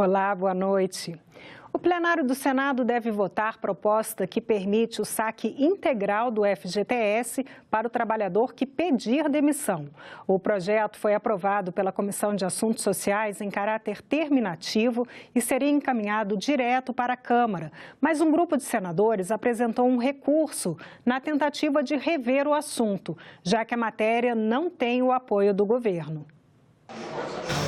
Olá, boa noite. O plenário do Senado deve votar proposta que permite o saque integral do FGTS para o trabalhador que pedir demissão. O projeto foi aprovado pela Comissão de Assuntos Sociais em caráter terminativo e seria encaminhado direto para a Câmara. Mas um grupo de senadores apresentou um recurso na tentativa de rever o assunto, já que a matéria não tem o apoio do governo.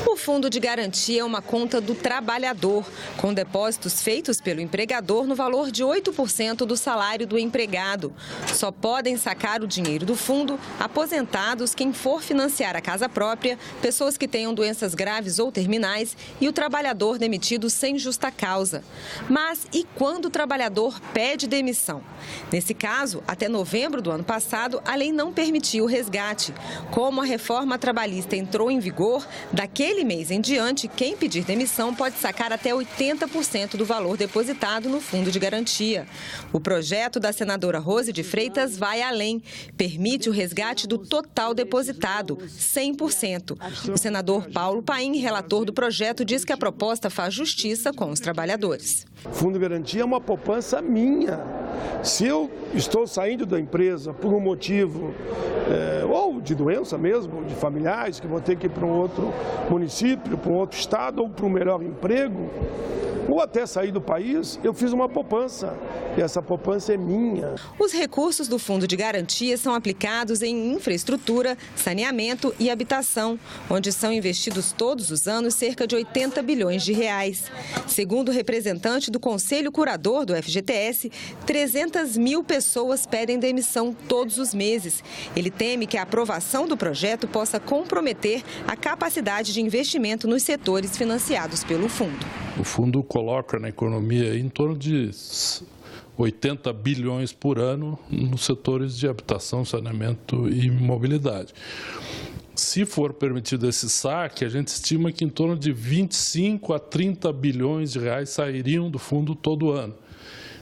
O Fundo de Garantia é uma conta do trabalhador, com depósitos feitos pelo empregador no valor de 8% do salário do empregado. Só podem sacar o dinheiro do fundo aposentados, quem for financiar a casa própria, pessoas que tenham doenças graves ou terminais e o trabalhador demitido sem justa causa. Mas e quando o trabalhador pede demissão? Nesse caso, até novembro do ano passado, a lei não permitia o resgate. Como a reforma trabalhista entrou em vigor, daquele mês em diante, quem pedir demissão pode sacar até 80% do valor depositado no Fundo de Garantia. O projeto da senadora Rose de Freitas vai além. Permite o resgate do total depositado, 100%. O senador Paulo Paim, relator do projeto, diz que a proposta faz justiça com os trabalhadores. O Fundo de Garantia é uma poupança minha. Se eu estou saindo da empresa por um motivo, ou de doença mesmo, de familiares, que vou ter que ir para um outro município, para um outro estado, ou para um melhor emprego, ou até sair do país, eu fiz uma poupança. E essa poupança é minha. Os recursos do Fundo de Garantia são aplicados em infraestrutura, saneamento e habitação, onde são investidos todos os anos cerca de 80 bilhões de reais. Segundo o representante do Conselho Curador do FGTS, 300 mil pessoas pedem demissão todos os meses. Ele teme que a aprovação do projeto possa comprometer a capacidade de investimento nos setores financiados pelo fundo. O fundo coloca na economia em torno de 80 bilhões por ano nos setores de habitação, saneamento e mobilidade. Se for permitido esse saque, a gente estima que em torno de 25 a 30 bilhões de reais sairiam do fundo todo ano.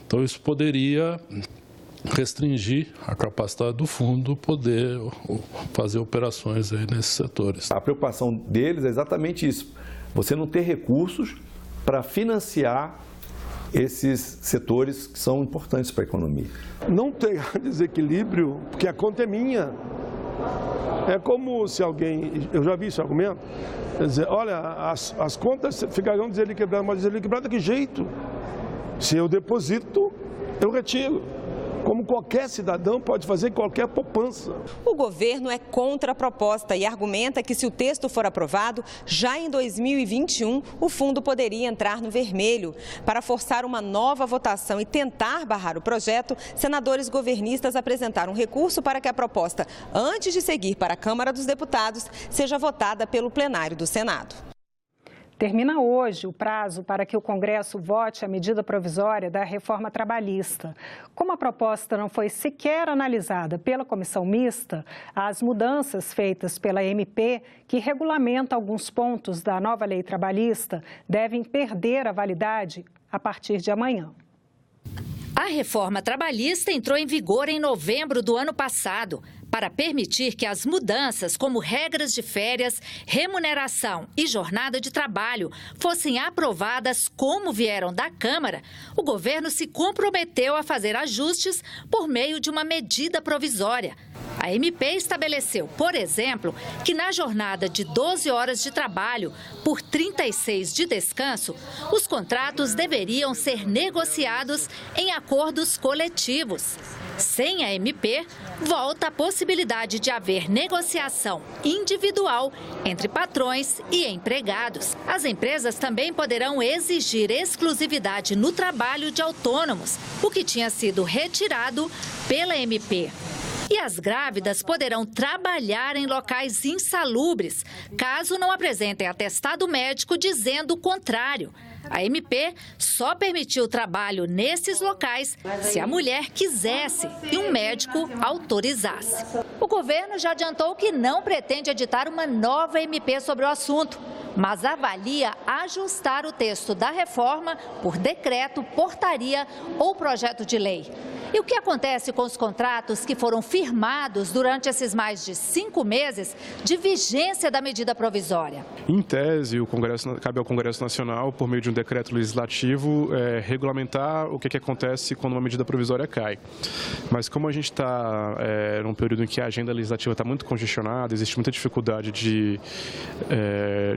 Então, isso poderia restringir a capacidade do fundo poder fazer operações aí nesses setores. A preocupação deles é exatamente isso, você não ter recursos para financiar esses setores que são importantes para a economia. Não tem desequilíbrio, porque a conta é minha. É como se alguém, eu já vi esse argumento, quer dizer, olha, as contas ficarão desequilibradas, mas desequilibradas de que jeito? Se eu deposito, eu retiro. Como qualquer cidadão pode fazer qualquer poupança. O governo é contra a proposta e argumenta que se o texto for aprovado, já em 2021, o fundo poderia entrar no vermelho. Para forçar uma nova votação e tentar barrar o projeto, senadores governistas apresentaram um recurso para que a proposta, antes de seguir para a Câmara dos Deputados, seja votada pelo plenário do Senado. Termina hoje o prazo para que o Congresso vote a medida provisória da reforma trabalhista. Como a proposta não foi sequer analisada pela comissão mista, as mudanças feitas pela MP, que regulamenta alguns pontos da nova lei trabalhista, devem perder a validade a partir de amanhã. A reforma trabalhista entrou em vigor em novembro do ano passado. Para permitir que as mudanças, como regras de férias, remuneração e jornada de trabalho, fossem aprovadas como vieram da Câmara, o governo se comprometeu a fazer ajustes por meio de uma medida provisória. A MP estabeleceu, por exemplo, que na jornada de 12 horas de trabalho por 36 de descanso, os contratos deveriam ser negociados em acordos coletivos. Sem a MP, volta a possibilidade de haver negociação individual entre patrões e empregados. As empresas também poderão exigir exclusividade no trabalho de autônomos, o que tinha sido retirado pela MP. E as grávidas poderão trabalhar em locais insalubres, caso não apresentem atestado médico dizendo o contrário. A MP só permitiu o trabalho nesses locais se a mulher quisesse e um médico autorizasse. O governo já adiantou que não pretende editar uma nova MP sobre o assunto, mas avalia ajustar o texto da reforma por decreto, portaria ou projeto de lei. E o que acontece com os contratos que foram firmados durante esses mais de 5 meses de vigência da medida provisória? Em tese, cabe ao Congresso Nacional, por meio de um decreto legislativo, regulamentar o que acontece quando uma medida provisória cai. Mas como a gente está num período em que a agenda legislativa está muito congestionada, existe muita dificuldade de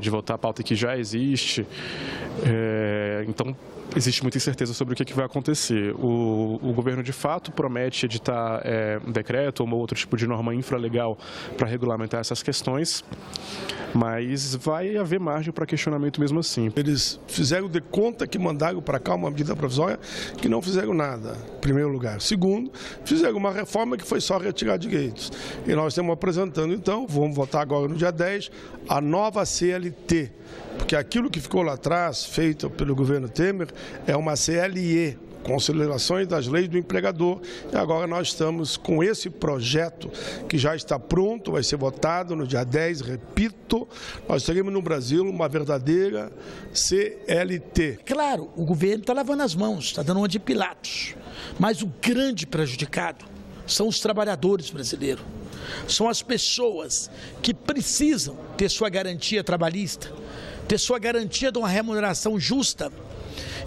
votar a pauta que já existe, então existe muita incerteza sobre o que vai acontecer. O governo, de fato, promete editar um decreto ou outro tipo de norma infralegal para regulamentar essas questões, mas vai haver margem para questionamento mesmo assim. Eles fizeram de conta que mandaram para cá uma medida provisória que não fizeram nada, em primeiro lugar. Segundo, fizeram uma reforma que foi só retirar direitos. E nós estamos apresentando, então, vamos votar agora no dia 10, a nova CLT. Porque aquilo que ficou lá atrás, feito pelo governo Temer, é uma CLE, Considerações das Leis do Empregador. E agora nós estamos com esse projeto que já está pronto, vai ser votado no dia 10, repito, nós teremos no Brasil uma verdadeira CLT. Claro, o governo está lavando as mãos, está dando uma de Pilatos, mas o grande prejudicado são os trabalhadores brasileiros. São as pessoas que precisam ter sua garantia trabalhista, ter sua garantia de uma remuneração justa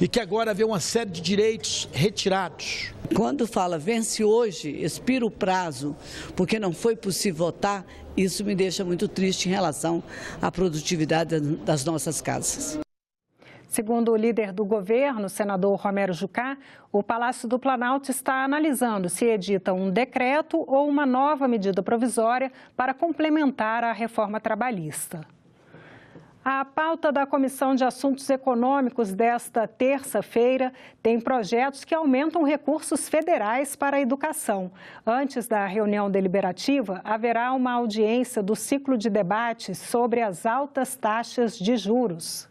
e que agora vê uma série de direitos retirados. Quando fala vence hoje, expira o prazo, porque não foi possível votar, isso me deixa muito triste em relação à produtividade das nossas casas. Segundo o líder do governo, o senador Romero Jucá, o Palácio do Planalto está analisando se edita um decreto ou uma nova medida provisória para complementar a reforma trabalhista. A pauta da Comissão de Assuntos Econômicos desta terça-feira tem projetos que aumentam recursos federais para a educação. Antes da reunião deliberativa, haverá uma audiência do ciclo de debates sobre as altas taxas de juros.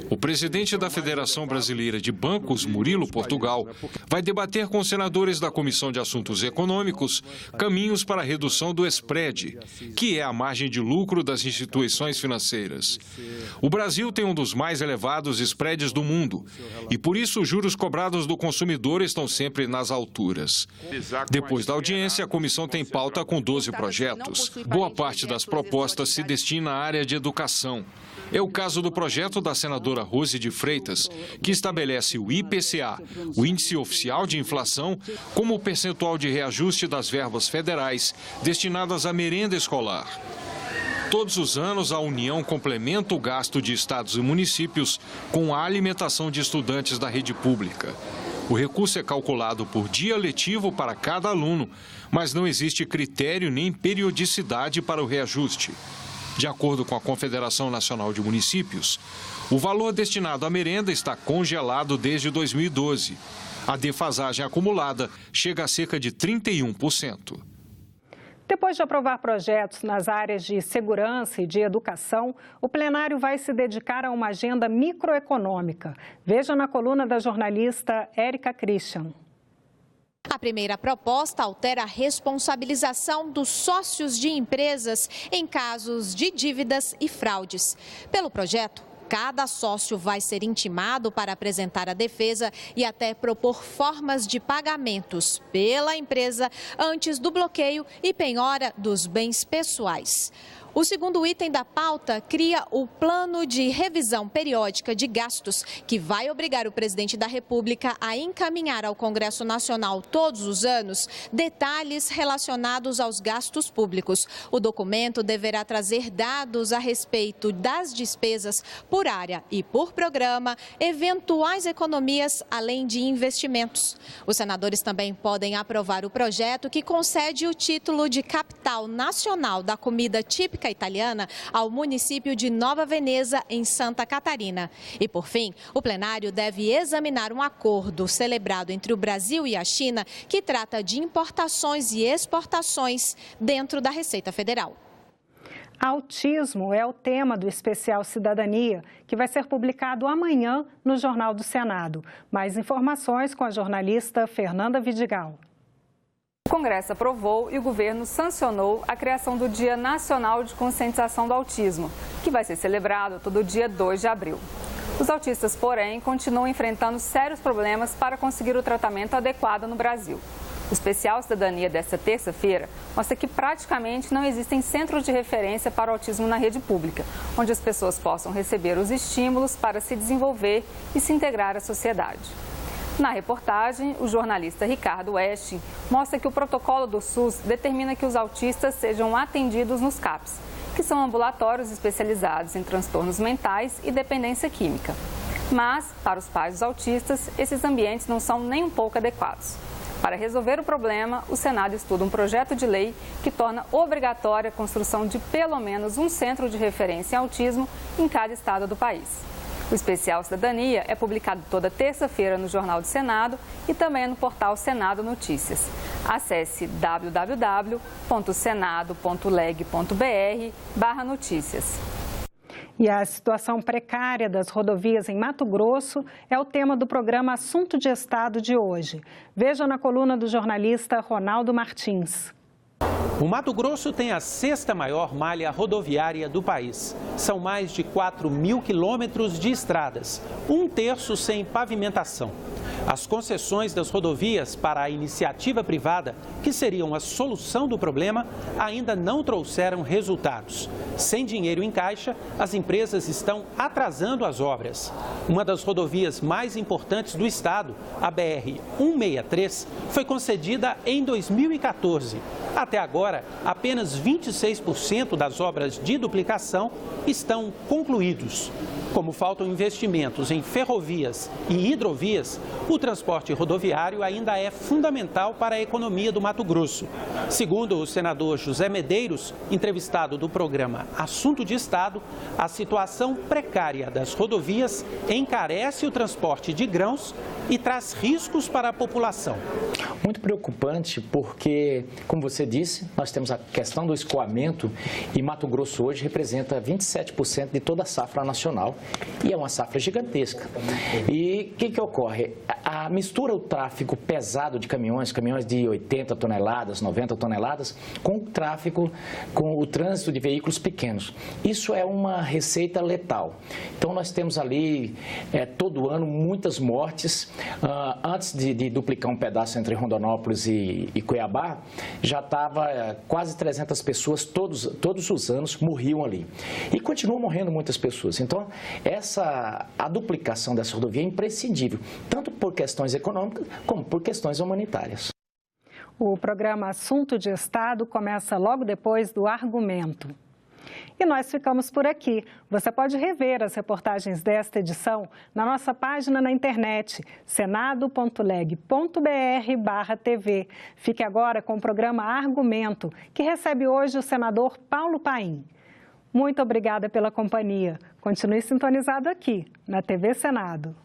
O presidente da Federação Brasileira de Bancos, Murilo Portugal, vai debater com os senadores da Comissão de Assuntos Econômicos caminhos para a redução do spread, que é a margem de lucro das instituições financeiras. O Brasil tem um dos mais elevados spreads do mundo e, por isso, os juros cobrados do consumidor estão sempre nas alturas. Depois da audiência, a comissão tem pauta com 12 projetos. Boa parte das propostas se destina à área de educação. É o caso do projeto da senadora Rose de Freitas, que estabelece o IPCA, o Índice Oficial de Inflação, como percentual de reajuste das verbas federais destinadas à merenda escolar. Todos os anos, a União complementa o gasto de estados e municípios com a alimentação de estudantes da rede pública. O recurso é calculado por dia letivo para cada aluno, mas não existe critério nem periodicidade para o reajuste. De acordo com a Confederação Nacional de Municípios, o valor destinado à merenda está congelado desde 2012. A defasagem acumulada chega a cerca de 31%. Depois de aprovar projetos nas áreas de segurança e de educação, o plenário vai se dedicar a uma agenda microeconômica. Veja na coluna da jornalista Érica Christian. A primeira proposta altera a responsabilização dos sócios de empresas em casos de dívidas e fraudes. Pelo projeto, cada sócio vai ser intimado para apresentar a defesa e até propor formas de pagamentos pela empresa antes do bloqueio e penhora dos bens pessoais. O segundo item da pauta cria o plano de revisão periódica de gastos, que vai obrigar o presidente da República a encaminhar ao Congresso Nacional todos os anos detalhes relacionados aos gastos públicos. O documento deverá trazer dados a respeito das despesas por área e por programa, eventuais economias, além de investimentos. Os senadores também podem aprovar o projeto que concede o título de capital nacional da comida típica italiana ao município de Nova Veneza, em Santa Catarina. E, por fim, o plenário deve examinar um acordo celebrado entre o Brasil e a China que trata de importações e exportações dentro da Receita Federal. Autismo é o tema do especial Cidadania, que vai ser publicado amanhã no Jornal do Senado. Mais informações com a jornalista Fernanda Vidigal. O Congresso aprovou e o governo sancionou a criação do Dia Nacional de Conscientização do Autismo, que vai ser celebrado todo dia 2 de abril. Os autistas, porém, continuam enfrentando sérios problemas para conseguir o tratamento adequado no Brasil. O especial Cidadania desta terça-feira mostra que praticamente não existem centros de referência para o autismo na rede pública, onde as pessoas possam receber os estímulos para se desenvolver e se integrar à sociedade. Na reportagem, o jornalista Ricardo Westin mostra que o protocolo do SUS determina que os autistas sejam atendidos nos CAPs, que são ambulatórios especializados em transtornos mentais e dependência química. Mas, para os pais dos autistas, esses ambientes não são nem um pouco adequados. Para resolver o problema, o Senado estuda um projeto de lei que torna obrigatória a construção de pelo menos um centro de referência em autismo em cada estado do país. O especial Cidadania é publicado toda terça-feira no Jornal do Senado e também no portal Senado Notícias. Acesse www.senado.leg.br/notícias. E a situação precária das rodovias em Mato Grosso é o tema do programa Assunto de Estado de hoje. Veja na coluna do jornalista Ronaldo Martins. O Mato Grosso tem a 6ª maior malha rodoviária do país. São mais de 4.000 quilômetros de estradas, 1/3 sem pavimentação. As concessões das rodovias para a iniciativa privada, que seriam a solução do problema, ainda não trouxeram resultados. Sem dinheiro em caixa, as empresas estão atrasando as obras. Uma das rodovias mais importantes do estado, a BR-163, foi concedida em 2014. Até agora, apenas 26% das obras de duplicação estão concluídos. Como faltam investimentos em ferrovias e hidrovias, o transporte rodoviário ainda é fundamental para a economia do Mato Grosso. Segundo o senador José Medeiros, entrevistado do programa Assunto de Estado, a situação precária das rodovias encarece o transporte de grãos e traz riscos para a população. Muito preocupante porque, como você disse, nós temos a questão do escoamento e Mato Grosso hoje representa 27% de toda a safra nacional e é uma safra gigantesca. E o que ocorre? A mistura o tráfego pesado de caminhões de 80 toneladas, 90 toneladas, com o tráfego, com o trânsito de veículos pequenos. Isso é uma receita letal. Então nós temos ali todo ano muitas mortes. Antes de duplicar um pedaço entre Rondonópolis e Cuiabá, já estava quase 300 pessoas, todos os anos morriam ali. E continuam morrendo muitas pessoas. Então, a duplicação dessa rodovia é imprescindível, tanto por questões econômicas como por questões humanitárias. O programa Assunto de Estado começa logo depois do argumento. E nós ficamos por aqui. Você pode rever as reportagens desta edição na nossa página na internet, senado.leg.br/TV. Fique agora com o programa Argumento, que recebe hoje o senador Paulo Paim. Muito obrigada pela companhia. Continue sintonizado aqui, na TV Senado.